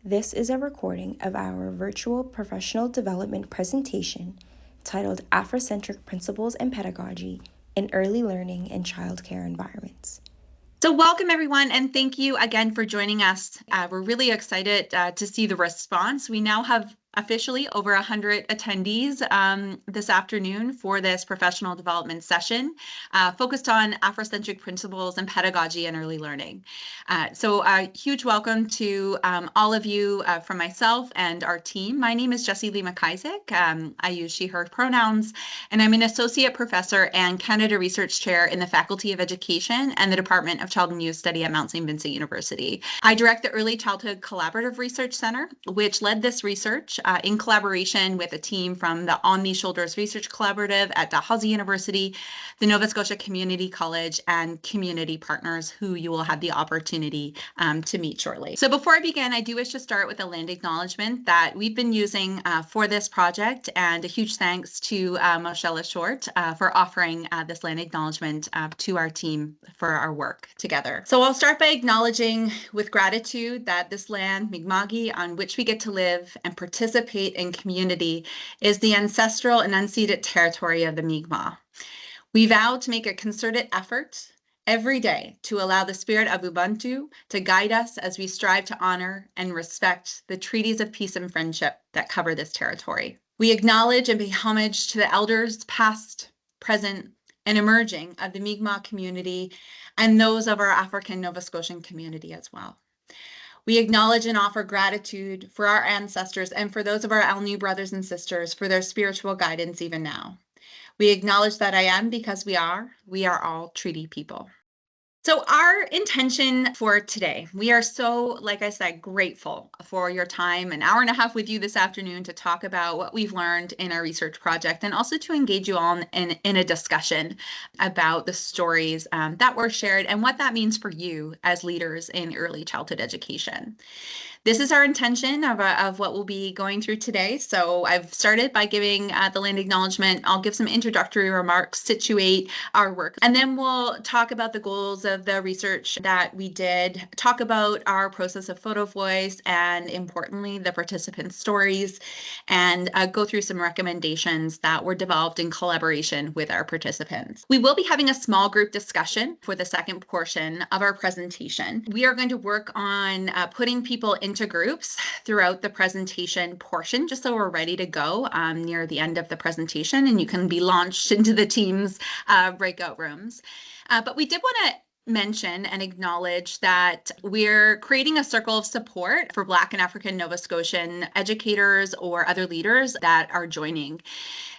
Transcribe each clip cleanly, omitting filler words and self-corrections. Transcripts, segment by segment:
This is a recording of our virtual professional development presentation titled Africentric Principles and Pedagogy in Early Learning and Childcare Environments. So welcome everyone, and thank you again for joining us. We're really excited to see the response. We now have officially over 100 attendees this afternoon for this professional development session focused on Africentric principles and pedagogy and early learning. So a huge welcome to all of you from myself and our team. My name is Jessie Lee McIsaac. I use she, her pronouns, and I'm an associate professor and Canada Research Chair in the Faculty of Education and the Department of Child and Youth Study at Mount St. Vincent University. I direct the Early Childhood Collaborative Research Center, which led this research in collaboration with a team from the On These Shoulders Research Collaborative at Dalhousie University, the Nova Scotian Community College, and community partners who you will have the opportunity to meet shortly. So before I begin, I do wish to start with a land acknowledgement that we've been using for this project, and a huge thanks to Michelle Short for offering this land acknowledgement to our team for our work together. So I'll start by acknowledging with gratitude that this land, Mi'kma'ki, on which we get to live and participate in community, is the ancestral and unceded territory of the Mi'kmaq. We vow to make a concerted effort every day to allow the spirit of Ubuntu to guide us as we strive to honor and respect the treaties of peace and friendship that cover this territory. We acknowledge and pay homage to the elders past, present, and emerging of the Mi'kmaq community and those of our African Nova Scotian community as well. We acknowledge and offer gratitude for our ancestors and for those of our Alnu brothers and sisters for their spiritual guidance even now. We acknowledge that I am because we are all treaty people. So our intention for today, we are so, like I said, grateful for your time, an hour and a half with you this afternoon to talk about what we've learned in our research project, and also to engage you all in a discussion about the stories that were shared and what that means for you as leaders in early childhood education. This is our intention of what we'll be going through today. So I've started by giving the land acknowledgement. I'll give some introductory remarks, situate our work, and then we'll talk about the goals of the research that we did, talk about our process of photo voice, and importantly, the participant stories, and go through some recommendations that were developed in collaboration with our participants. We will be having a small group discussion for the second portion of our presentation. We are going to work on putting people into groups throughout the presentation portion, just so we're ready to go near the end of the presentation, and you can be launched into the team's breakout rooms. But we did want to mention and acknowledge that we're creating a circle of support for Black and African Nova Scotian educators or other leaders that are joining.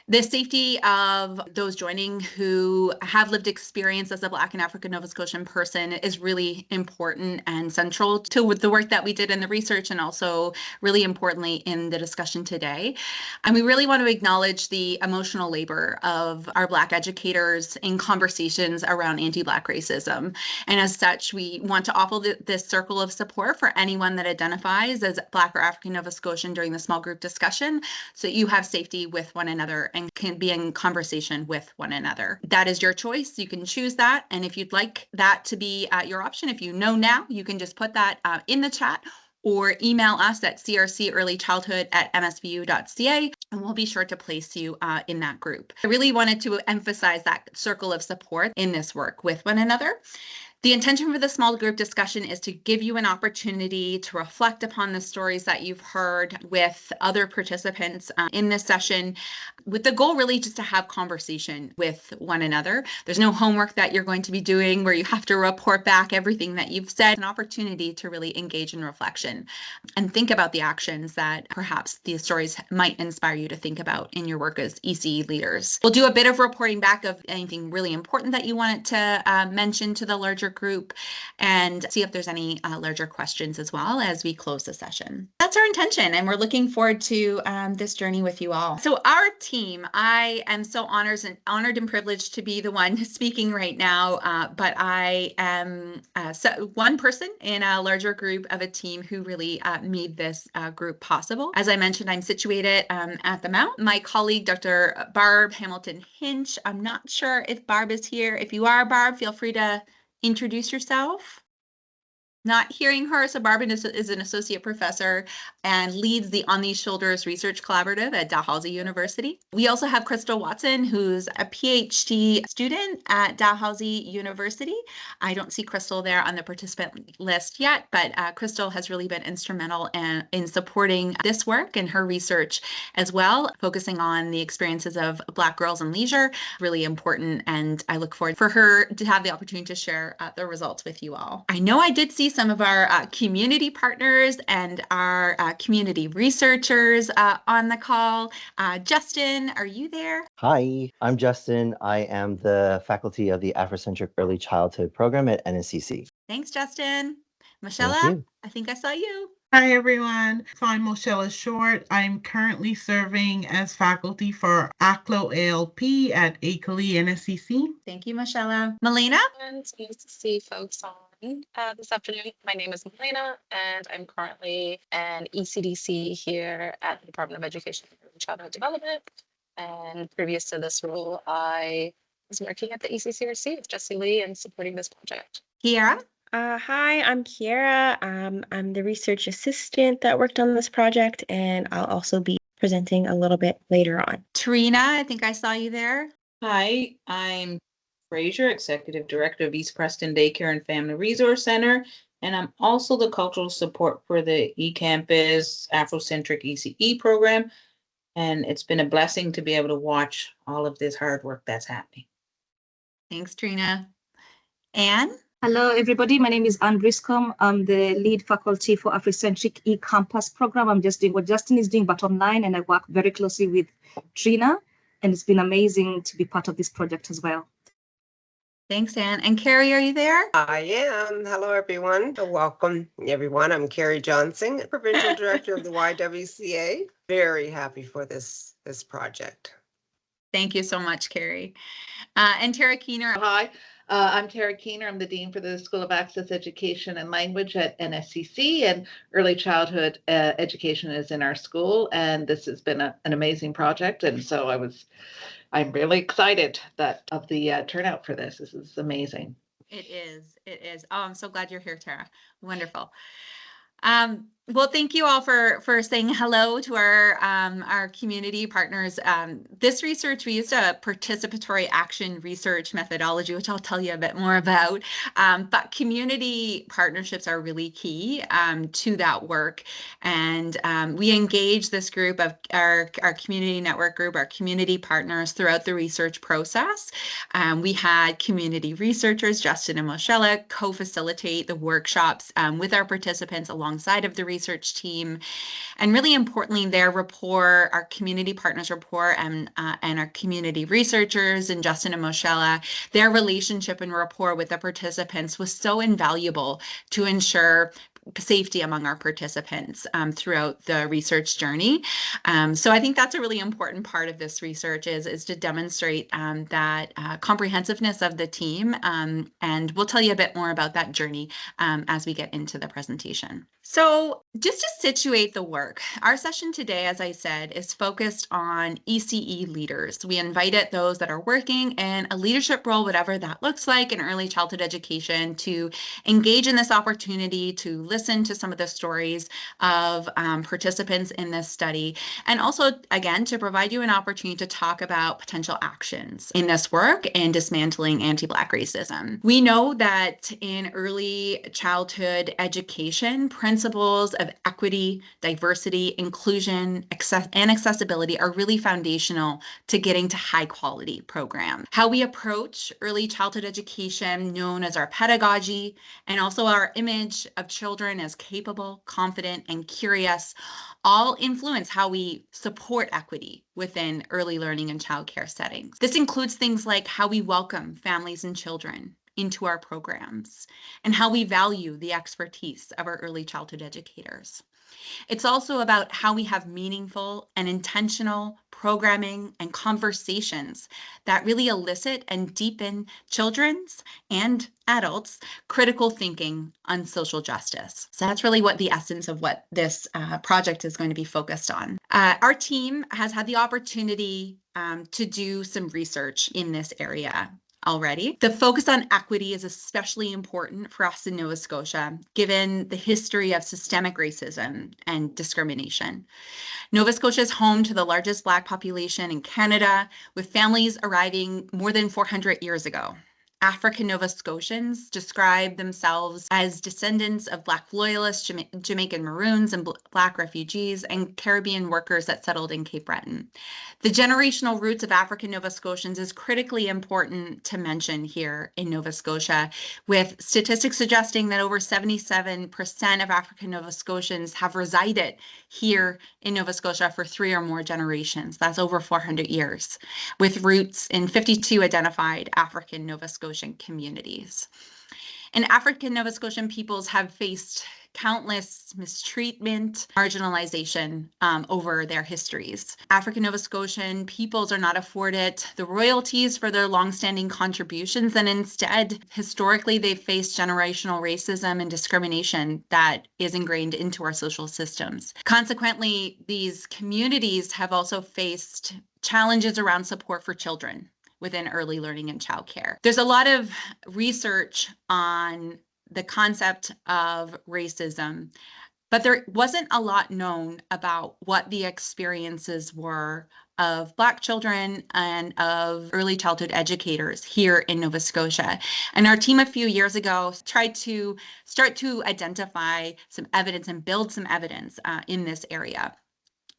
The safety of those joining who have lived experience as a Black and African Nova Scotian person is really important and central to the work that we did in the research, and also really importantly in the discussion today. And we really want to acknowledge the emotional labor of our Black educators in conversations around anti-Black racism. And as such, we want to offer this circle of support for anyone that identifies as Black or African Nova Scotian during the small group discussion, so that you have safety with one another and can be in conversation with one another. That is your choice. You can choose that. And if you'd like that to be your option, if you know now, you can just put that in the chat or email us at crcearlychildhood@msvu.ca, and we'll be sure to place you in that group. I really wanted to emphasize that circle of support in this work with one another. The intention for the small group discussion is to give you an opportunity to reflect upon the stories that you've heard with other participants in this session, with the goal really just to have conversation with one another. There's no homework that you're going to be doing where you have to report back everything that you've said. An opportunity to really engage in reflection and think about the actions that perhaps these stories might inspire you to think about in your work as ECE leaders. We'll do a bit of reporting back of anything really important that you wanted to mention to the larger group, and see if there's any larger questions as well as we close the session. That's our intention, and we're looking forward to this journey with you all. So our team, I am so honored and privileged to be the one speaking right now, but I am one person in a larger group of a team who really made this group possible. As I mentioned, I'm situated at the Mount. My colleague, Dr. Barb Hamilton Hinch, I'm not sure if Barb is here. If you are, Barb, feel free to introduce yourself. Not hearing her. So Barbara is an associate professor and leads the On These Shoulders Research Collaborative at Dalhousie University. We also have Crystal Watson, who's a PhD student at Dalhousie University. I don't see Crystal there on the participant list yet, but Crystal has really been instrumental in supporting this work and her research as well, focusing on the experiences of Black girls in leisure, really important. And I look forward for her to have the opportunity to share the results with you all. I know I did see some of our community partners and our community researchers on the call. Justin, are you there? Hi, I'm Justin. I am the faculty of the Africentric Early Childhood Program at NSCC. Thanks, Justin. Thank Michelle, you. I think I saw you. Hi, everyone. So I'm Moshella Short. I'm currently serving as faculty for ACLO ALP at ACLE NSCC. Thank you, Michelle. Melina? And it's nice to see folks on this afternoon. My name is Melina, and I'm currently an ECDC here at the Department of Education and Childhood Development. And previous to this role, I was working at the ECCRC with Jessie Lee and supporting this project. Kiara? Hi, I'm Kiara. I'm the research assistant that worked on this project, and I'll also be presenting a little bit later on. Trina, I think I saw you there. Hi, I'm Fraser, Executive Director of East Preston Daycare and Family Resource Center, and I'm also the cultural support for the eCampus Afrocentric ECE program. And it's been a blessing to be able to watch all of this hard work that's happening. Thanks, Trina. Anne? Hello, everybody. My name is Anne Briscombe. I'm the lead faculty for Africentric eCampus program. I'm just doing what Justin is doing, but online, and I work very closely with Trina, and it's been amazing to be part of this project as well. Thanks, Anne. And Carrie, are you there? I am. Hello, everyone. Welcome, everyone. I'm Carrie Johnson, Provincial Director of the YWCA. Very happy for this project. Thank you so much, Carrie. And Tara Keener. Hi, I'm Tara Keener. I'm the Dean for the School of Access Education and Language at NSCC, and early childhood education is in our school, and this has been an amazing project, and so I'm really excited of the turnout for this. This is amazing. It is. Oh, I'm so glad you're here, Tara. Wonderful. Well, thank you all for saying hello to our community partners. This research, we used a participatory action research methodology, which I'll tell you a bit more about. But community partnerships are really key to that work. And we engage this group of our community network group, our community partners throughout the research process. We had community researchers, Justin and Moshella, co-facilitate the workshops with our participants alongside of the research team. And really importantly, their rapport, our community partners rapport, and our community researchers and Justin and Moshella, their relationship and rapport with the participants was so invaluable to ensure safety among our participants throughout the research journey. So I think that's a really important part of this research is to demonstrate that comprehensiveness of the team. And we'll tell you a bit more about that journey as we get into the presentation. So just to situate the work, our session today, as I said, is focused on ECE leaders. We invited those that are working in a leadership role, whatever that looks like in early childhood education, to engage in this opportunity, to listen to some of the stories of participants in this study, and also, again, to provide you an opportunity to talk about potential actions in this work in dismantling anti-Black racism. We know that in early childhood education, principles of equity, diversity, inclusion, and accessibility are really foundational to getting to high quality programs. How we approach early childhood education, known as our pedagogy, and also our image of children as capable, confident, and curious, all influence how we support equity within early learning and childcare settings. This includes things like how we welcome families and children into our programs and how we value the expertise of our early childhood educators. It's also about how we have meaningful and intentional programming and conversations that really elicit and deepen children's and adults' critical thinking on social justice. So that's really what the essence of what this project is going to be focused on. Our team has had the opportunity to do some research in this area. already. The focus on equity is especially important for us in Nova Scotia, given the history of systemic racism and discrimination. Nova Scotia is home to the largest Black population in Canada, with families arriving more than 400 years ago. African Nova Scotians describe themselves as descendants of Black loyalists, Jamaican Maroons, and Black refugees, and Caribbean workers that settled in Cape Breton. The generational roots of African Nova Scotians is critically important to mention here in Nova Scotia, with statistics suggesting that over 77% of African Nova Scotians have resided here in Nova Scotia for 3 or more generations. That's over 400 years, with roots in 52 identified African Nova Scotian communities. And African Nova Scotian peoples have faced countless mistreatment, marginalization over their histories. African Nova Scotian peoples are not afforded the royalties for their longstanding contributions, and instead, historically, they've faced generational racism and discrimination that is ingrained into our social systems. Consequently, these communities have also faced challenges around support for children within early learning and childcare. There's a lot of research on the concept of racism, but there wasn't a lot known about what the experiences were of Black children and of early childhood educators here in Nova Scotia. And our team a few years ago tried to start to identify some evidence and build some evidence in this area.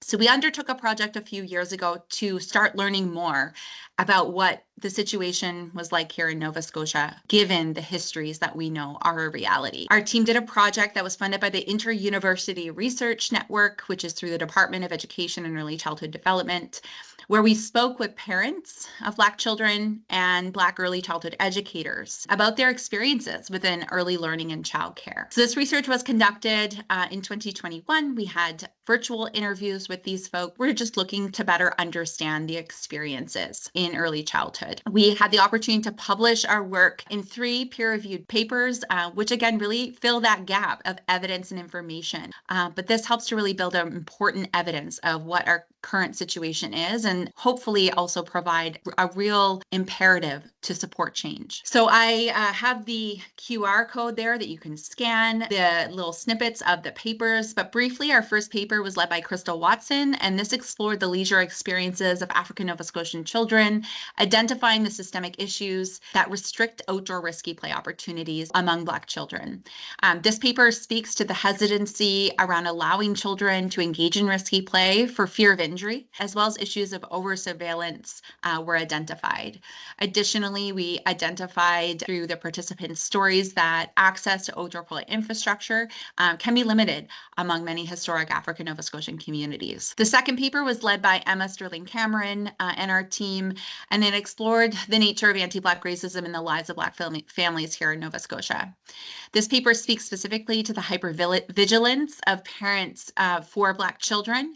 So we undertook a project a few years ago to start learning more about what the situation was like here in Nova Scotia, given the histories that we know are a reality. Our team did a project that was funded by the Inter-University Research Network, which is through the Department of Education and Early Childhood Development, where we spoke with parents of Black children and Black early childhood educators about their experiences within early learning and childcare. So this research was conducted in 2021. We had virtual interviews with these folks. We're just looking to better understand the experiences in early childhood. We had the opportunity to publish our work in 3 peer-reviewed papers, which again really fill that gap of evidence and information. But this helps to really build important evidence of what our current situation is, and hopefully also provide a real imperative to support change. So I have the QR code there that you can scan the little snippets of the papers, but briefly, our first paper was led by Crystal Watson, and this explored the leisure experiences of African Nova Scotian children, identifying the systemic issues that restrict outdoor risky play opportunities among Black children. This paper speaks to the hesitancy around allowing children to engage in risky play for fear of injury, as well as issues of over-surveillance were identified. Additionally, we identified through the participants' stories that access to outdoor play infrastructure can be limited among many historic African Nova Scotian communities. The second paper was led by Emma Sterling Cameron and our team, and it explored the nature of anti-Black racism in the lives of Black families here in Nova Scotia. This paper speaks specifically to the hypervigilance of parents for Black children,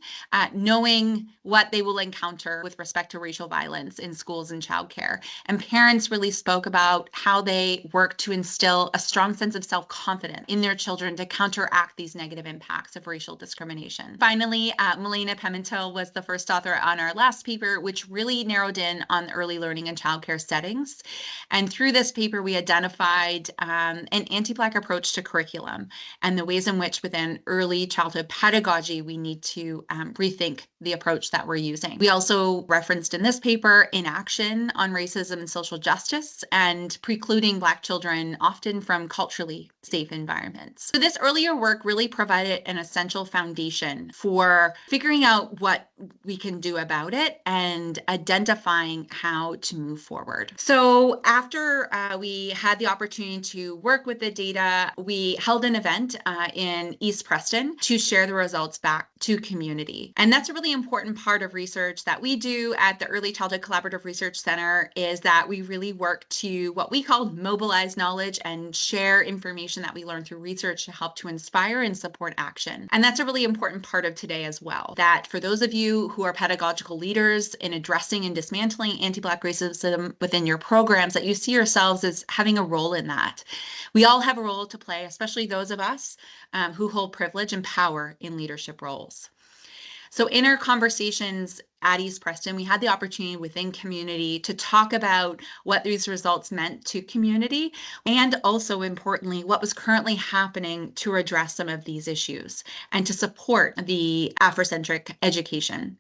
knowing what they will encounter with respect to racial violence in schools and childcare. And parents really spoke about how they work to instill a strong sense of self-confidence in their children to counteract these negative impacts of racial discrimination. Finally, Milena Pimentel was the first author on our last paper, which really narrowed in on early learning and childcare settings. And through this paper, we identified an anti-Black approach to curriculum and the ways in which within early childhood pedagogy, we need to rethink the approach that we're using. We also referenced in this paper inaction on racism and social justice and precluding Black children often from culturally safe environments. So this earlier work really provided an essential foundation for figuring out what we can do about it and identifying how to move forward. So after we had the opportunity to work with the data, we held an event in East Preston to share the results back to community. And that's a really important part of research that we do at the Early Childhood Collaborative Research Center, is that we really work to what we call mobilize knowledge and share information that we learn through research to help to inspire and support action. And that's a really important part of today as well, that for those of you who are pedagogical leaders in addressing and dismantling anti-Black racism within your programs, that you see yourselves as having a role in that. We all have a role to play, especially those of us who hold privilege and power in leadership roles. So in our conversations at East Preston, we had the opportunity within community to talk about what these results meant to community, and also importantly, what was currently happening to address some of these issues and to support the Afrocentric education.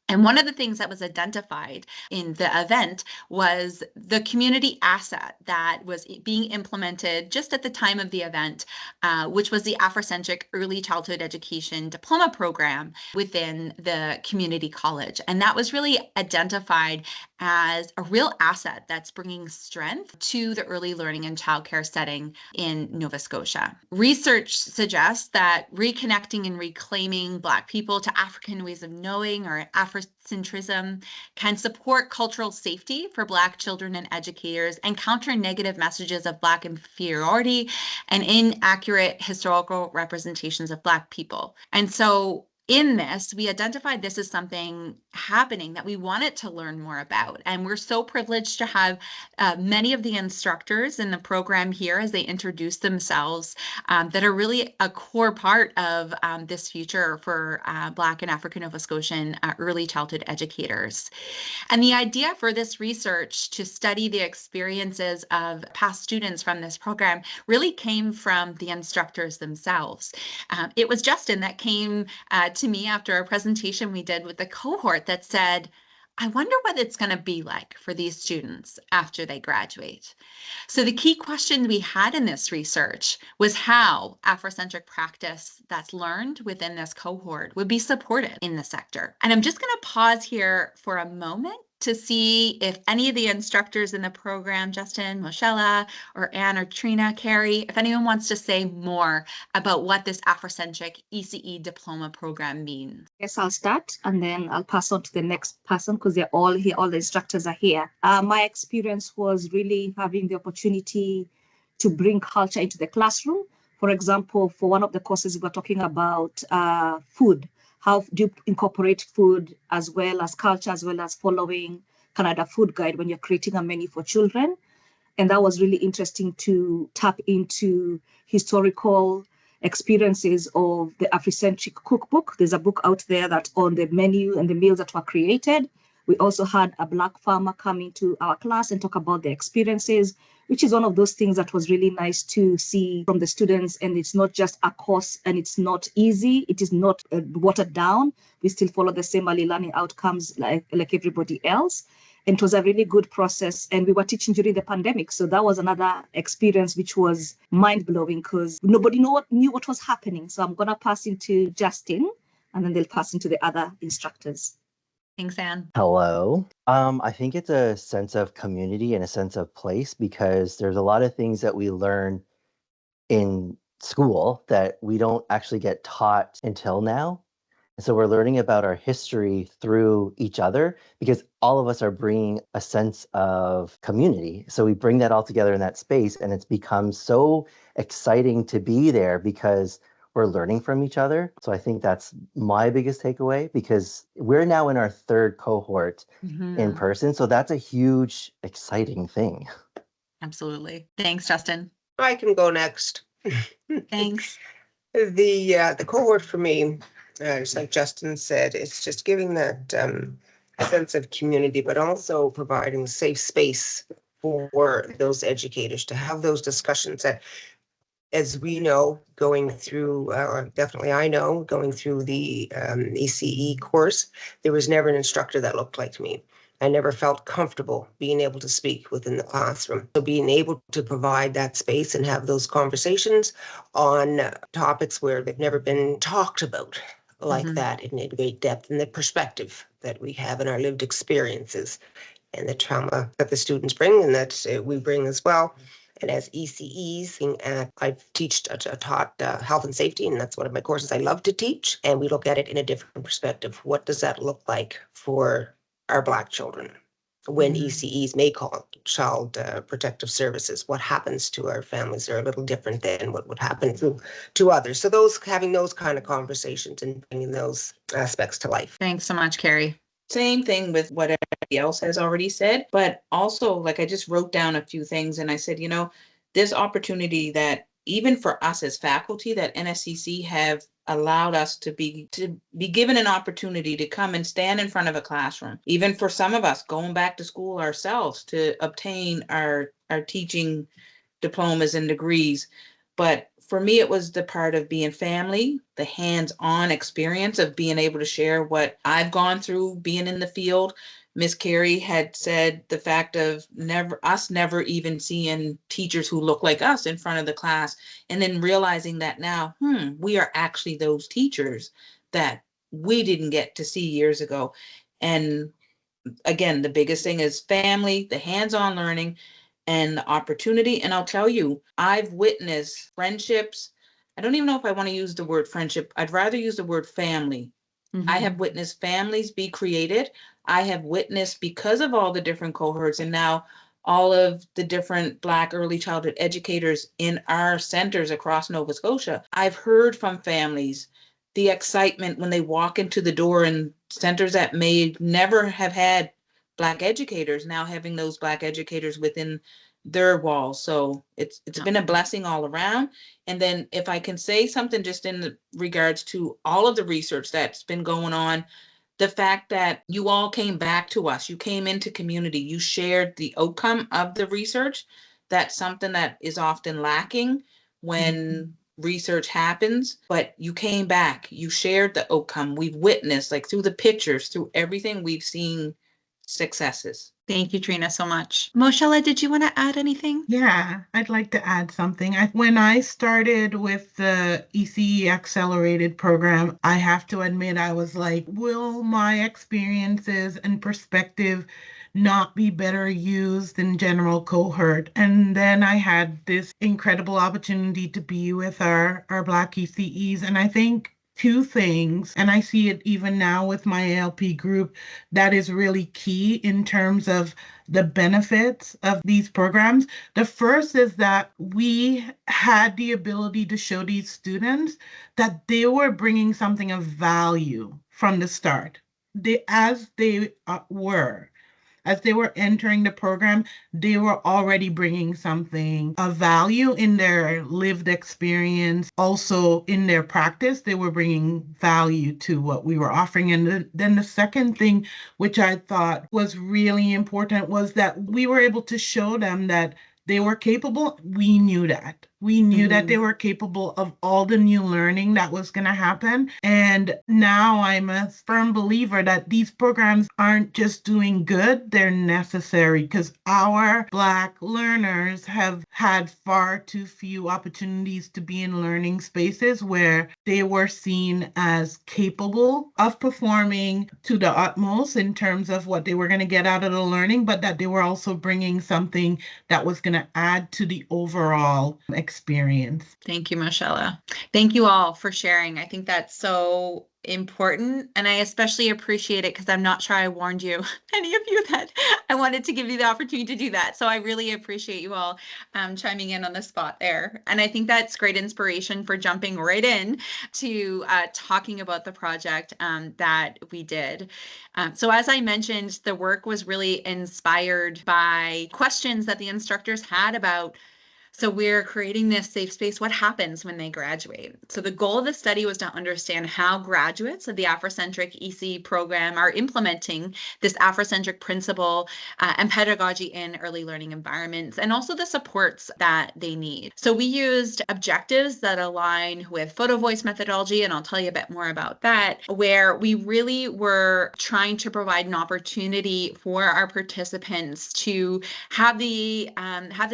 And one of the things that was identified in the event was the community asset that was being implemented just at the time of the event, which was the Africentric Early Childhood Education Diploma Program within the community college. And that was really identified as a real asset that's bringing strength to the early learning and childcare setting in Nova Scotia. Research suggests that reconnecting and reclaiming Black people to African ways of knowing, or Africentrism, can support cultural safety for Black children and educators and counter negative messages of Black inferiority and inaccurate historical representations of Black people. And so in this, we identified this as something happening that we wanted to learn more about. And we're so privileged to have many of the instructors in the program here as they introduce themselves that are really a core part of this future for Black and African Nova Scotian early childhood educators. And the idea for this research to study the experiences of past students from this program really came from the instructors themselves. It was Justin that came to me after a presentation we did with the cohort that said, I wonder what it's going to be like for these students after they graduate. So the key question we had in this research was how Afrocentric practice that's learned within this cohort would be supported in the sector. And I'm just going to pause here for a moment to see if any of the instructors in the program, Justin, Moshella, or Anne, or Trina, Carrie, if anyone wants to say more about what this Afrocentric ECE diploma program means. Yes, I'll start and then I'll pass on to the next person because they're all here, all the instructors are here. My experience was really having the opportunity to bring culture into the classroom. For example, for one of the courses, we're talking about food. How do you incorporate food as well as culture, as well as following Canada Food Guide when you're creating a menu for children? And that was really interesting to tap into historical experiences of the Africentric cookbook. There's a book out there that's on the menu and the meals that were created. We also had a Black farmer come into our class and talk about their experiences, which is one of those things that was really nice to see from the students. And it's not just a course and it's not easy. It is not watered down. We still follow the same early learning outcomes like everybody else. And it was a really good process. And we were teaching during the pandemic. So that was another experience which was mind-blowing because nobody knew what was happening. So I'm going to pass into Justin and then they'll pass into the other instructors. Thanks, Anne. Hello. I think it's a sense of community and a sense of place because there's a lot of things that we learn in school that we don't actually get taught until now. And so we're learning about our history through each other because all of us are bringing a sense of community. So we bring that all together in that space and it's become so exciting to be there because we're learning from each other. So I think that's my biggest takeaway because we're now in our third cohort in person. So that's a huge, exciting thing. Absolutely. Thanks, Justin. I can go next. Thanks. The cohort for me, just like Justin said, it's just giving that sense of community, but also providing safe space for those educators to have those discussions that, as we know, going through, definitely I know, going through the ECE course, there was never an instructor that looked like me. I never felt comfortable being able to speak within the classroom. So being able to provide that space and have those conversations on topics where they've never been talked about like that in great depth, and the perspective that we have in our lived experiences and the trauma that the students bring and that we bring as well. And as ECEs, I've taught health and safety, and that's one of my courses I love to teach. And we look at it in a different perspective. What does that look like for our Black children when ECEs may call child protective services? What happens to our families are a little different than what would happen to others. So having those kind of conversations and bringing those aspects to life. Thanks so much, Carrie. Same thing with what everybody else has already said, but also like I just wrote down a few things and I said, this opportunity that even for us as faculty that NSCC have allowed us to be given an opportunity to come and stand in front of a classroom. Even for some of us, going back to school ourselves to obtain our teaching diplomas and degrees. But for me, it was the part of being family, the hands-on experience of being able to share what I've gone through being in the field. Miss Carey had said the fact of never even seeing teachers who look like us in front of the class, and then realizing that now, we are actually those teachers that we didn't get to see years ago. And again, the biggest thing is family, the hands-on learning, and the opportunity. And I'll tell you, I've witnessed friendships. I don't even know if I want to use the word friendship. I'd rather use the word family. I have witnessed families be created. I have witnessed, because of all the different cohorts and now all of the different Black early childhood educators in our centers across Nova Scotia, I've heard from families the excitement when they walk into the door in centers that may never have had Black educators, now having those Black educators within their walls. So it's been a blessing all around. And then if I can say something just in regards to all of the research that's been going on, the fact that you all came back to us, you came into community, you shared the outcome of the research. That's something that is often lacking when research happens, but you came back, you shared the outcome. We've witnessed, like through the pictures, through everything, we've seen successes. Thank you, Trina, so much. Moshella, did you want to add anything? Yeah, I'd like to add something. When I started with the ECE Accelerated program, I have to admit, I was like, will my experiences and perspective not be better used in general cohort? And then I had this incredible opportunity to be with our Black ECEs. And I think two things, and I see it even now with my ALP group, that is really key in terms of the benefits of these programs. The first is that we had the ability to show these students that they were bringing something of value from the start. As they were entering the program, they were already bringing something of value in their lived experience. Also in their practice, they were bringing value to what we were offering. And then the second thing, which I thought was really important, was that we were able to show them that they were capable. We knew that. We knew that they were capable of all the new learning that was going to happen. And now I'm a firm believer that these programs aren't just doing good, they're necessary, because our Black learners have had far too few opportunities to be in learning spaces where they were seen as capable of performing to the utmost in terms of what they were going to get out of the learning, but that they were also bringing something that was going to add to the overall experience. Thank you, Moshella. Thank you all for sharing. I think that's so important, and I especially appreciate it because I'm not sure I warned you, any of you, that I wanted to give you the opportunity to do that. So I really appreciate you all chiming in on the spot there. And I think that's great inspiration for jumping right in to talking about the project that we did. So as I mentioned, the work was really inspired by questions that the instructors had about, so we're creating this safe space. What happens when they graduate? So the goal of the study was to understand how graduates of the Africentric EC program are implementing this Africentric principle and pedagogy in early learning environments, and also the supports that they need. So we used objectives that align with photo voice methodology, and I'll tell you a bit more about that, where we really were trying to provide an opportunity for our participants to have the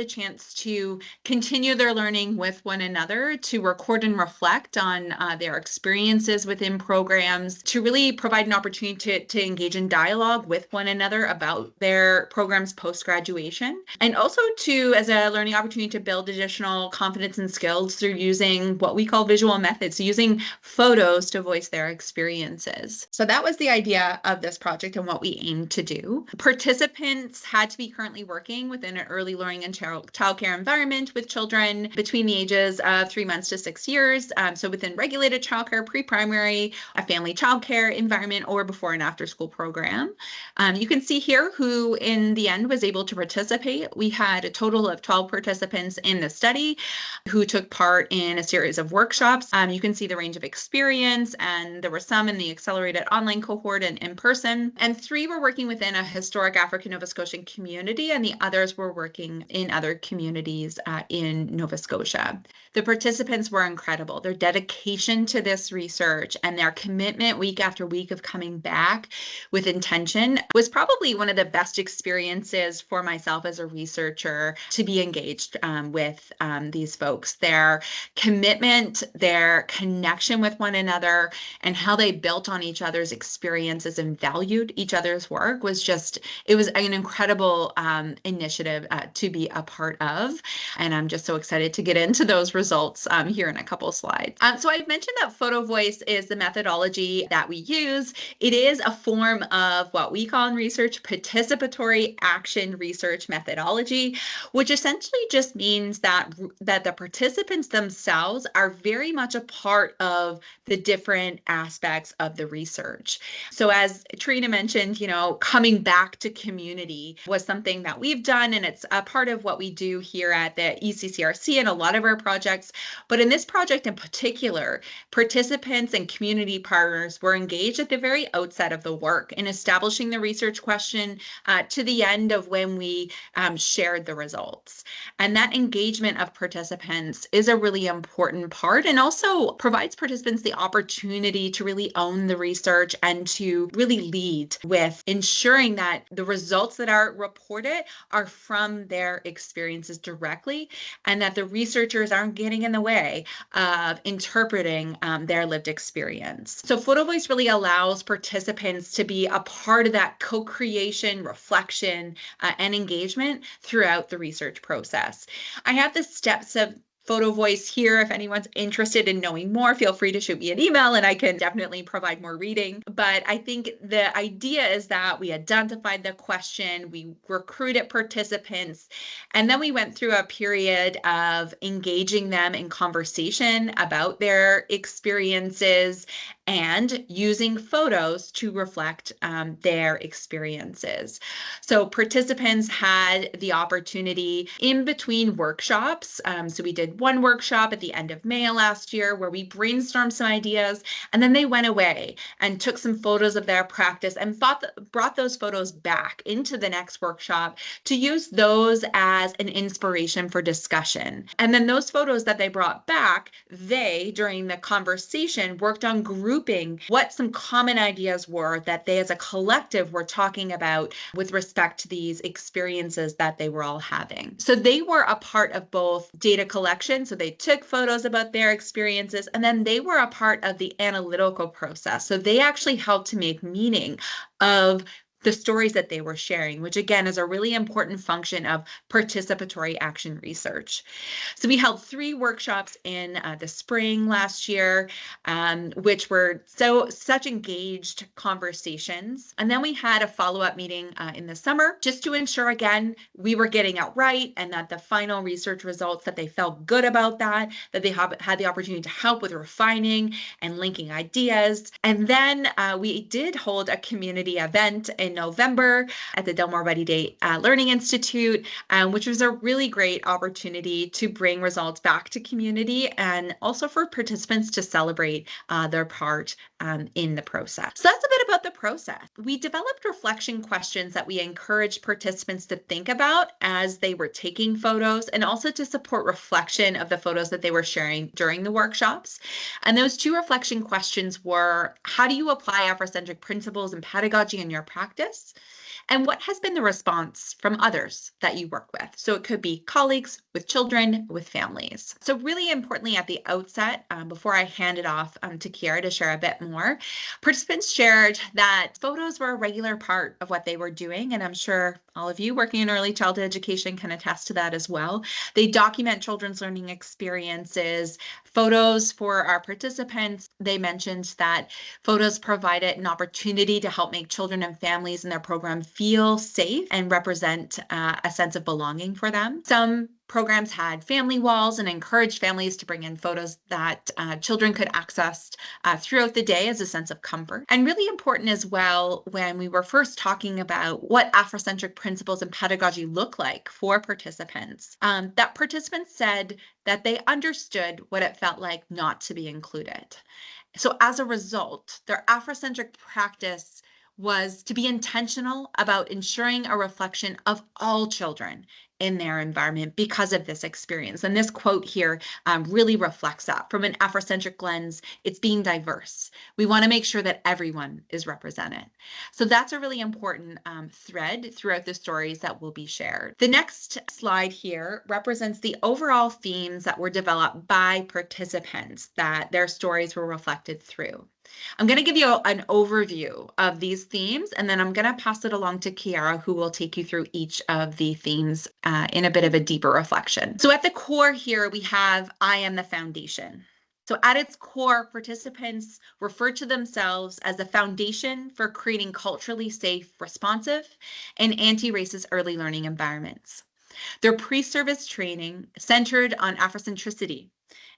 chance to continue their learning with one another, to record and reflect on their experiences within programs, to really provide an opportunity to engage in dialogue with one another about their programs post-graduation, and also to, as a learning opportunity, to build additional confidence and skills through using what we call visual methods, using photos to voice their experiences. So that was the idea of this project and what we aimed to do. Participants had to be currently working within an early learning and childcare environment development with children between the ages of 3 months to 6 years. So within regulated childcare, pre-primary, a family childcare environment, or before and after school program. You can see here who in the end was able to participate. We had a total of 12 participants in the study who took part in a series of workshops. You can see the range of experience, and there were some in the accelerated online cohort and in person, and 3 were working within a historic African Nova Scotian community, and the others were working in other communities in Nova Scotia. The participants were incredible. Their dedication to this research and their commitment week after week of coming back with intention was probably one of the best experiences for myself as a researcher to be engaged with these folks. Their commitment, their connection with one another, and how they built on each other's experiences and valued each other's work was just, it was an incredible initiative to be a part of. And I'm just so excited to get into those results here in a couple slides. So I've mentioned that photo voice is the methodology that we use. It is a form of what we call in research participatory action research methodology, which essentially just means that the participants themselves are very much a part of the different aspects of the research. So as Trina mentioned, coming back to community was something that we've done, and it's a part of what we do here at the ECCRC and a lot of our projects. But in this project in particular, participants and community partners were engaged at the very outset of the work in establishing the research question to the end of when we shared the results. And that engagement of participants is a really important part, and also provides participants the opportunity to really own the research and to really lead with ensuring that the results that are reported are from their experiences directly, and that the researchers aren't getting in the way of interpreting their lived experience. So Photo Voice really allows participants to be a part of that co-creation, reflection, and engagement throughout the research process. I have the steps of Photo Voice here. If anyone's interested in knowing more, feel free to shoot me an email and I can definitely provide more reading. But I think the idea is that we identified the question, we recruited participants, and then we went through a period of engaging them in conversation about their experiences and using photos to reflect their experiences. So participants had the opportunity in between workshops. So we did one workshop at the end of May last year where we brainstormed some ideas, and then they went away and took some photos of their practice and brought those photos back into the next workshop to use those as an inspiration for discussion. And then those photos that they brought back, during the conversation, worked on grouping what some common ideas were that they as a collective were talking about with respect to these experiences that they were all having. So they were a part of both data collection, so they took photos about their experiences, and then they were a part of the analytical process. So they actually helped to make meaning of the stories that they were sharing, which again is a really important function of participatory action research. So we held 3 workshops in the spring last year, which were such engaged conversations. And then we had a follow-up meeting in the summer just to ensure, again, we were getting it right and that the final research results, that they felt good about that they had the opportunity to help with refining and linking ideas. And then we did hold a community event in November at the Delmore Buddy Day Learning Institute, which was a really great opportunity to bring results back to community and also for participants to celebrate their part in the process. So that's a bit about the process. We developed reflection questions that we encouraged participants to think about as they were taking photos, and also to support reflection of the photos that they were sharing during the workshops. And those 2 reflection questions were, how do you apply Africentric principles and pedagogy in your practice? And what has been the response from others that you work with? So it could be colleagues, with children, with families. So really importantly at the outset, before I hand it off to Kiara to share a bit more, participants shared that photos were a regular part of what they were doing. And I'm sure all of you working in early childhood education can attest to that as well. They document children's learning experiences, photos for our participants. They mentioned that photos provided an opportunity to help make children and families in their program feel safe and represent a sense of belonging for them. Some Programs had family walls and encouraged families to bring in photos that children could access throughout the day as a sense of comfort. And really important as well, when we were first talking about what Afrocentric principles and pedagogy look like for participants, that participants said that they understood what it felt like not to be included. So as a result, their Afrocentric practice was to be intentional about ensuring a reflection of all children in their environment because of this experience. And this quote here really reflects that. From an Afrocentric lens, it's being diverse. We want to make sure that everyone is represented. So that's a really important thread throughout the stories that will be shared. The next slide here represents the overall themes that were developed by participants that their stories were reflected through. I'm going to give you an overview of these themes, and then I'm going to pass it along to Kiara, who will take you through each of the themes in a bit of a deeper reflection. So at the core here, we have I am the foundation. So at its core, participants refer to themselves as the foundation for creating culturally safe, responsive, and anti-racist early learning environments. Their pre-service training centered on Afrocentricity,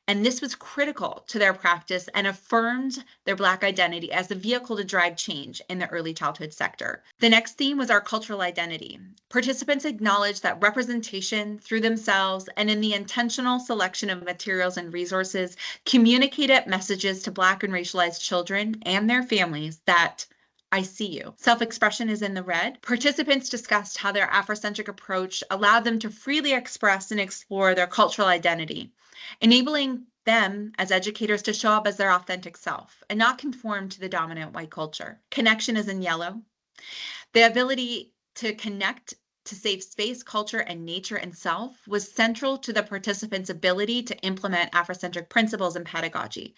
and this was critical to their practice and affirmed their Black identity as the vehicle to drive change in the early childhood sector. The next theme was our cultural identity. Participants acknowledged that representation through themselves and in the intentional selection of materials and resources communicated messages to Black and racialized children and their families that I see you. Self-expression is in the red. Participants discussed how their Afrocentric approach allowed them to freely express and explore their cultural identity, enabling them as educators to show up as their authentic self and not conform to the dominant white culture. Connection is in yellow. The ability to connect to safe space, culture, and nature and self was central to the participants' ability to implement Afrocentric principles and pedagogy.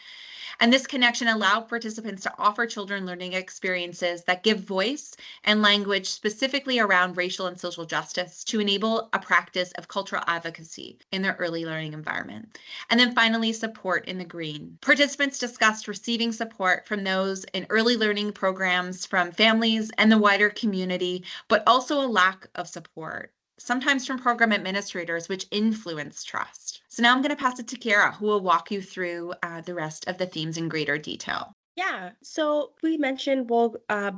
And this connection allowed participants to offer children learning experiences that give voice and language specifically around racial and social justice to enable a practice of cultural advocacy in their early learning environment. And then finally, support in the green. Participants discussed receiving support from those in early learning programs from families and the wider community, but also a lack of support, sometimes from program administrators, which influence trust. So now I'm going to pass it to Kiara, who will walk you through the rest of the themes in greater detail. Yeah, so we mentioned we'll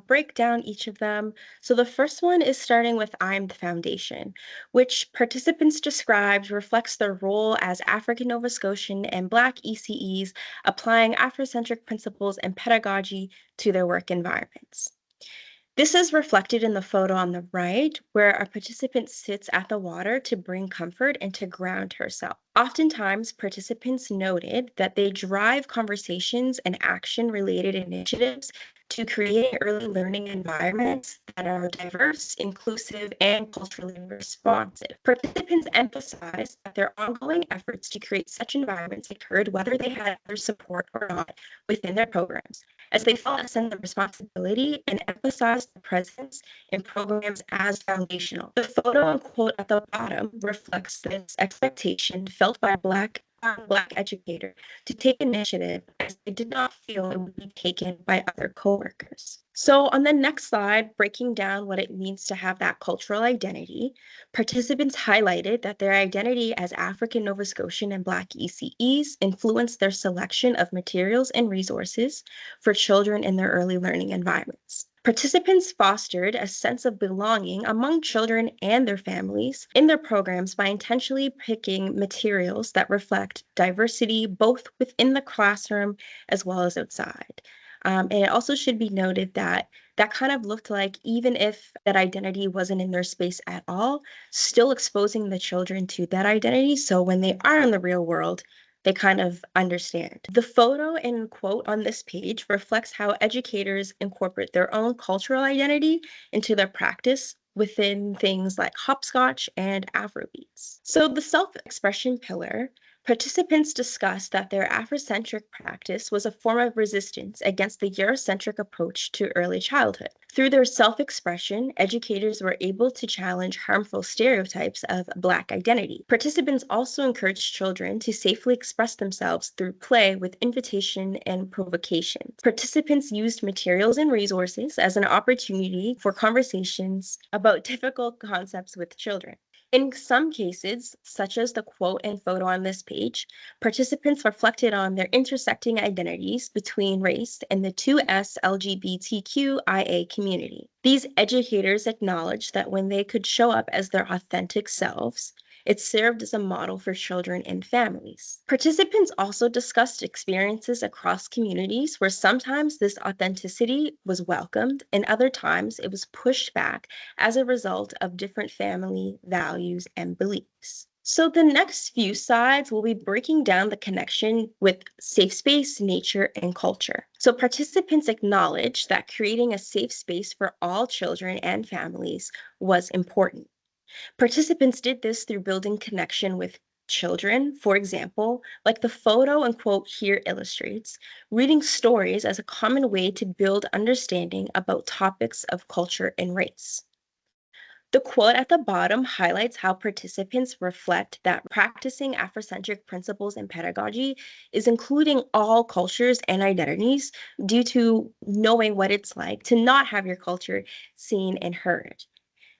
break down each of them. So the first one is starting with I'm the Foundation, which participants described reflects their role as African Nova Scotian and Black ECEs applying Afrocentric principles and pedagogy to their work environments. This is reflected in the photo on the right, where a participant sits at the water to bring comfort and to ground herself. Oftentimes, participants noted that they drive conversations and action-related initiatives to create early learning environments that are diverse, inclusive, and culturally responsive. Participants emphasized that their ongoing efforts to create such environments occurred whether they had other support or not within their programs, as they felt a sense of responsibility and emphasized the presence in programs as foundational. The photo and quote at the bottom reflects this expectation felt by Black educator to take initiative as they did not feel it would be taken by other coworkers. So on the next slide, breaking down what it means to have that cultural identity, participants highlighted that their identity as African Nova Scotian and Black ECEs influenced their selection of materials and resources for children in their early learning environments. Participants fostered a sense of belonging among children and their families in their programs by intentionally picking materials that reflect diversity both within the classroom as well as outside. And it also should be noted that that kind of looked like, even if that identity wasn't in their space at all, still exposing the children to that identity. So when they are in the real world, they kind of understand. The photo and quote on this page reflects how educators incorporate their own cultural identity into their practice within things like hopscotch and Afrobeats. So the self-expression pillar, participants discussed that their Afrocentric practice was a form of resistance against the Eurocentric approach to early childhood. Through their self-expression, educators were able to challenge harmful stereotypes of Black identity. Participants also encouraged children to safely express themselves through play with invitation and provocation. Participants used materials and resources as an opportunity for conversations about difficult concepts with children. In some cases, such as the quote and photo on this page, participants reflected on their intersecting identities between race and the 2S LGBTQIA community. These educators acknowledged that when they could show up as their authentic selves, it served as a model for children and families. Participants also discussed experiences across communities where sometimes this authenticity was welcomed and other times it was pushed back as a result of different family values and beliefs. So the next few slides will be breaking down the connection with safe space, nature, and culture. So participants acknowledged that creating a safe space for all children and families was important. Participants did this through building connection with children, for example, like the photo and quote here illustrates, reading stories as a common way to build understanding about topics of culture and race. The quote at the bottom highlights how participants reflect that practicing Afrocentric principles and pedagogy is including all cultures and identities due to knowing what it's like to not have your culture seen and heard.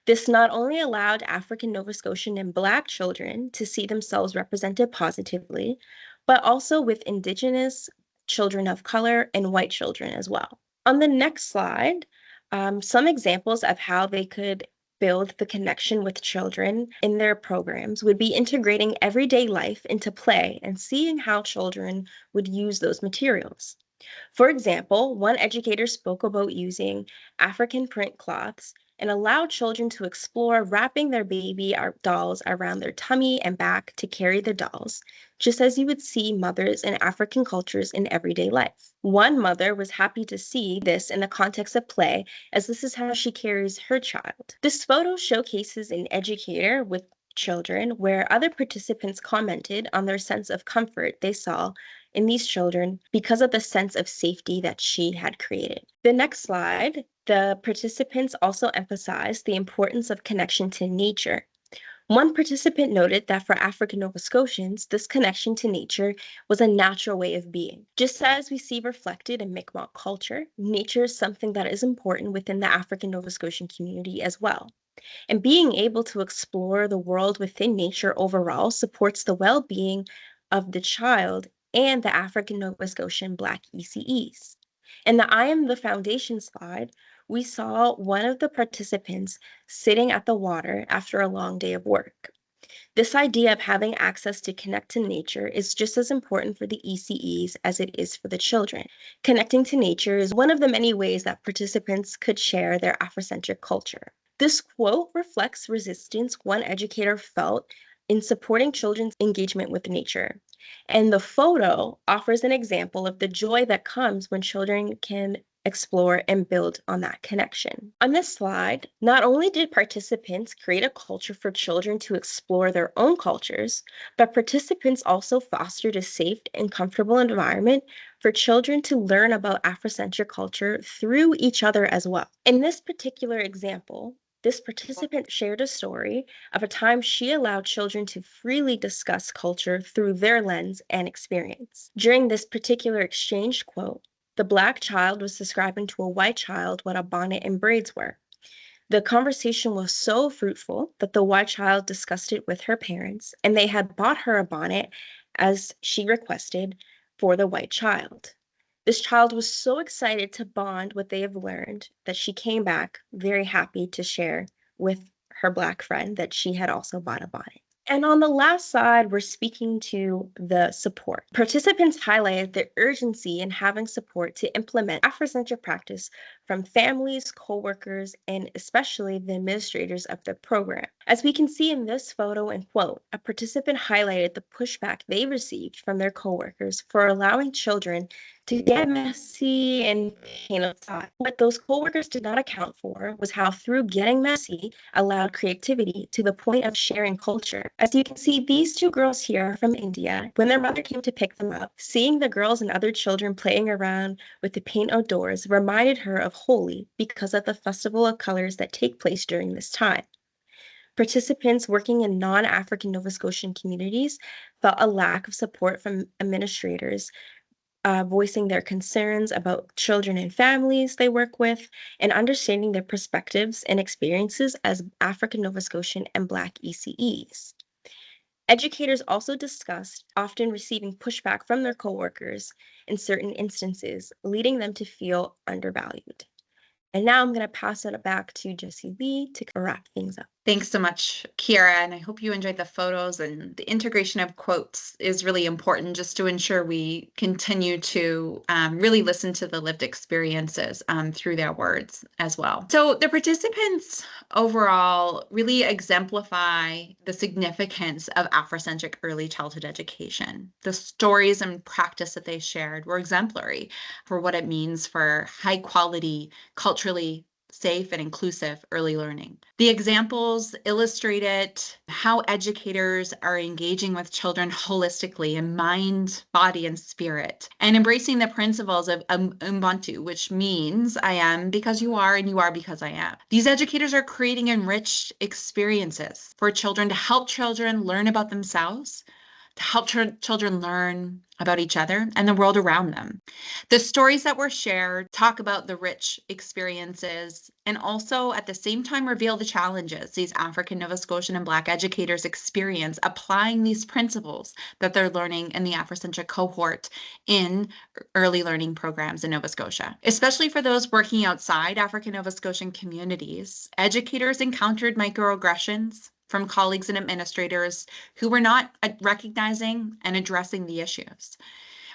This not only allowed African Nova Scotian and Black children to see themselves represented positively, but also with Indigenous, children of color, and white children as well. On the next slide, some examples of how they could build the connection with children in their programs would be integrating everyday life into play and seeing how children would use those materials. For example, one educator spoke about using African print cloths and allowed children to explore wrapping their baby dolls around their tummy and back to carry the dolls, just as you would see mothers in African cultures in everyday life. One mother was happy to see this in the context of play, as this is how she carries her child. This photo showcases an educator with children where other participants commented on their sense of comfort they saw in these children because of the sense of safety that she had created. The next slide, the participants also emphasized the importance of connection to nature. One participant noted that for African Nova Scotians, this connection to nature was a natural way of being. Just as we see reflected in Mi'kmaq culture, nature is something that is important within the African Nova Scotian community as well. And being able to explore the world within nature overall supports the well-being of the child and the African Nova Scotian Black ECEs. In the I Am the Foundation slide, we saw one of the participants sitting at the water after a long day of work. This idea of having access to connect to nature is just as important for the ECEs as it is for the children. Connecting to nature is one of the many ways that participants could share their Afrocentric culture. This quote reflects resistance one educator felt in supporting children's engagement with nature. And the photo offers an example of the joy that comes when children can explore and build on that connection. On this slide, not only did participants create a culture for children to explore their own cultures, but participants also fostered a safe and comfortable environment for children to learn about Afrocentric culture through each other as well. In this particular example, this participant shared a story of a time she allowed children to freely discuss culture through their lens and experience. During this particular exchange quote, the Black child was describing to a white child what a bonnet and braids were. The conversation was so fruitful that the white child discussed it with her parents, and they had bought her a bonnet as she requested for the white child. This child was so excited to bond what they have learned that she came back very happy to share with her Black friend that she had also bought a bonnet. And on the last side, we're speaking to the support. Participants highlighted the urgency in having support to implement Afrocentric practice from families, coworkers, and especially the administrators of the program. As we can see in this photo and quote, a participant highlighted the pushback they received from their coworkers for allowing children to get messy and paint outside. What those coworkers did not account for was how through getting messy allowed creativity to the point of sharing culture. As you can see, these two girls here are from India. When their mother came to pick them up, seeing the girls and other children playing around with the paint outdoors reminded her of Holi because of the festival of colors that take place during this time. Participants working in non-African Nova Scotian communities felt a lack of support from administrators voicing their concerns about children and families they work with, and understanding their perspectives and experiences as African Nova Scotian and Black ECEs. Educators also discussed often receiving pushback from their coworkers in certain instances, leading them to feel undervalued. And now I'm going to pass it back to Jessie Lee to wrap things up. Thanks so much, Kiara, and I hope you enjoyed the photos. And the integration of quotes is really important just to ensure we continue to really listen to the lived experiences through their words as well. So the participants overall really exemplify the significance of Afrocentric early childhood education. The stories and practice that they shared were exemplary for what it means for high quality, culturally safe and inclusive early learning. The examples illustrated how educators are engaging with children holistically in mind, body, and spirit, and embracing the principles of Ubuntu, which means I am because you are and you are because I am. These educators are creating enriched experiences for children to help children learn about themselves, to help children learn about each other and the world around them. The stories that were shared talk about the rich experiences and also at the same time reveal the challenges these African Nova Scotian and Black educators experience applying these principles that they're learning in the Africentric cohort in early learning programs in Nova Scotia. Especially for those working outside African Nova Scotian communities, educators encountered microaggressions from colleagues and administrators who were not recognizing and addressing the issues.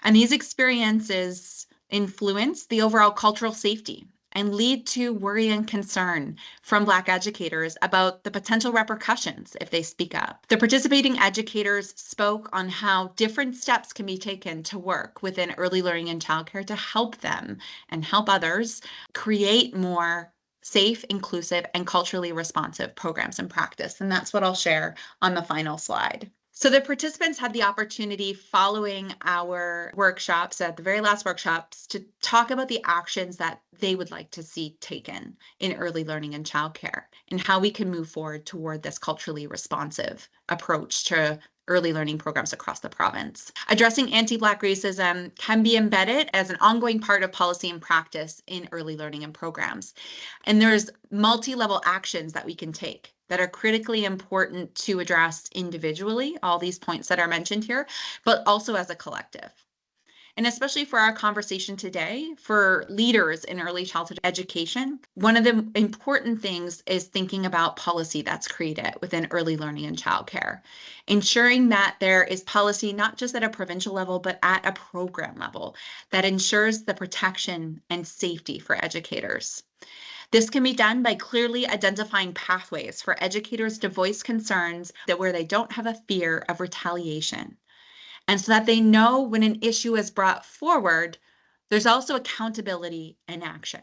And these experiences influence the overall cultural safety and lead to worry and concern from Black educators about the potential repercussions if they speak up. The participating educators spoke on how different steps can be taken to work within early learning and childcare to help them and help others create more safe, inclusive, and culturally responsive programs and practice. And that's what I'll share on the final slide. So the participants had the opportunity following our workshops, at the very last workshops, to talk about the actions that they would like to see taken in early learning and childcare and how we can move forward toward this culturally responsive approach to early learning programs across the province. Addressing anti-Black racism can be embedded as an ongoing part of policy and practice in early learning and programs. And there's multi-level actions that we can take that are critically important to address individually, all these points that are mentioned here, but also as a collective. And especially for our conversation today, for leaders in early childhood education, one of the important things is thinking about policy that's created within early learning and childcare, ensuring that there is policy not just at a provincial level, but at a program level that ensures the protection and safety for educators. This can be done by clearly identifying pathways for educators to voice concerns that where they don't have a fear of retaliation. And so that they know when an issue is brought forward, there's also accountability and action.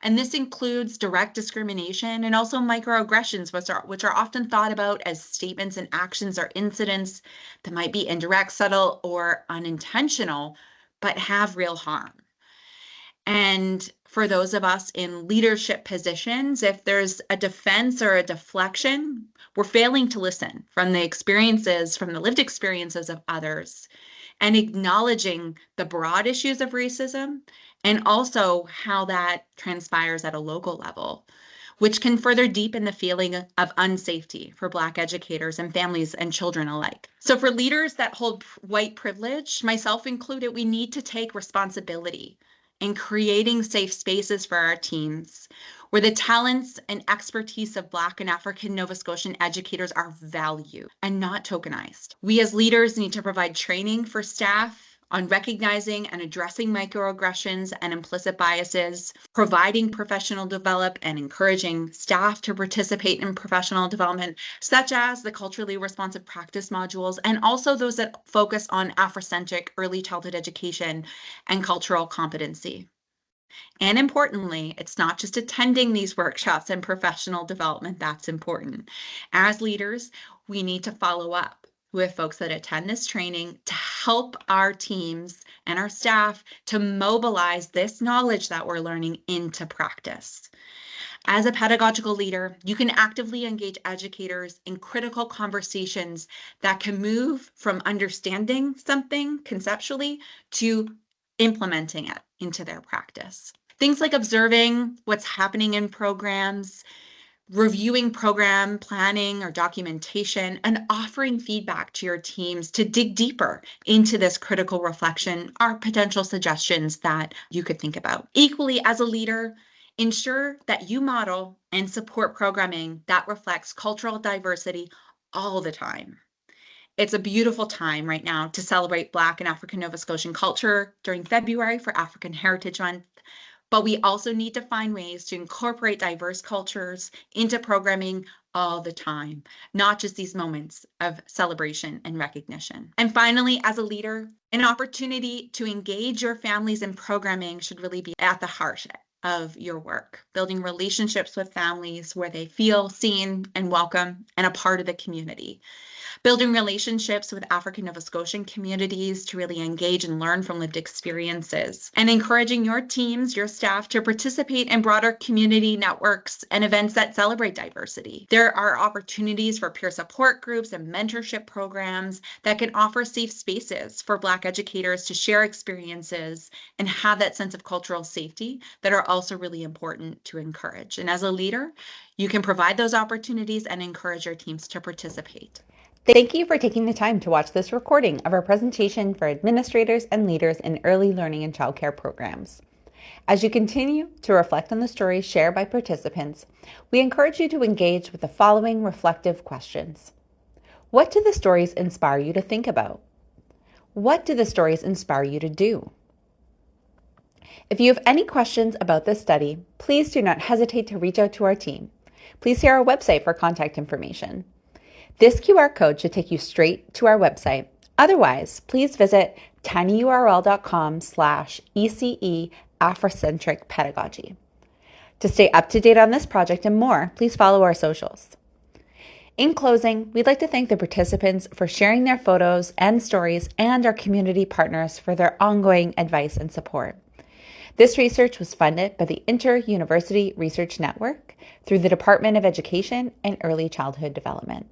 And this includes direct discrimination and also microaggressions, which are often thought about as statements and actions or incidents that might be indirect, subtle, or unintentional, but have real harm. And for those of us in leadership positions, if there's a defense or a deflection, we're failing to listen from the experiences, from the lived experiences of others, and acknowledging the broad issues of racism and also how that transpires at a local level, which can further deepen the feeling of unsafety for Black educators and families and children alike. So for leaders that hold white privilege, myself included, we need to take responsibility in creating safe spaces for our teams, where the talents and expertise of Black and African Nova Scotian educators are valued and not tokenized. We as leaders need to provide training for staff on recognizing and addressing microaggressions and implicit biases, providing professional development and encouraging staff to participate in professional development, such as the culturally responsive practice modules, and also those that focus on Afrocentric early childhood education and cultural competency. And importantly, it's not just attending these workshops and professional development that's important. As leaders, we need to follow up with folks that attend this training to help our teams and our staff to mobilize this knowledge that we're learning into practice. As a pedagogical leader, you can actively engage educators in critical conversations that can move from understanding something conceptually to implementing it into their practice. Things like observing what's happening in programs, reviewing program planning or documentation, and offering feedback to your teams to dig deeper into this critical reflection are potential suggestions that you could think about. Equally, as a leader, ensure that you model and support programming that reflects cultural diversity all the time. It's a beautiful time right now to celebrate Black and African Nova Scotian culture during February for African Heritage Month. But we also need to find ways to incorporate diverse cultures into programming all the time, not just these moments of celebration and recognition. And finally, as a leader, an opportunity to engage your families in programming should really be at the heart of your work, building relationships with families where they feel seen and welcome and a part of the community. Building relationships with African Nova Scotian communities to really engage and learn from lived experiences, and encouraging your teams, your staff to participate in broader community networks and events that celebrate diversity. There are opportunities for peer support groups and mentorship programs that can offer safe spaces for Black educators to share experiences and have that sense of cultural safety that are also really important to encourage. And as a leader, you can provide those opportunities and encourage your teams to participate. Thank you for taking the time to watch this recording of our presentation for administrators and leaders in early learning and childcare programs. As you continue to reflect on the stories shared by participants, we encourage you to engage with the following reflective questions. What do the stories inspire you to think about? What do the stories inspire you to do? If you have any questions about this study, please do not hesitate to reach out to our team. Please see our website for contact information. This QR code should take you straight to our website. Otherwise, please visit tinyurl.com/ECE Africentric Pedagogy. To stay up to date on this project and more, please follow our socials. In closing, we'd like to thank the participants for sharing their photos and stories and our community partners for their ongoing advice and support. This research was funded by the Inter-University Research Network through the Department of Education and Early Childhood Development.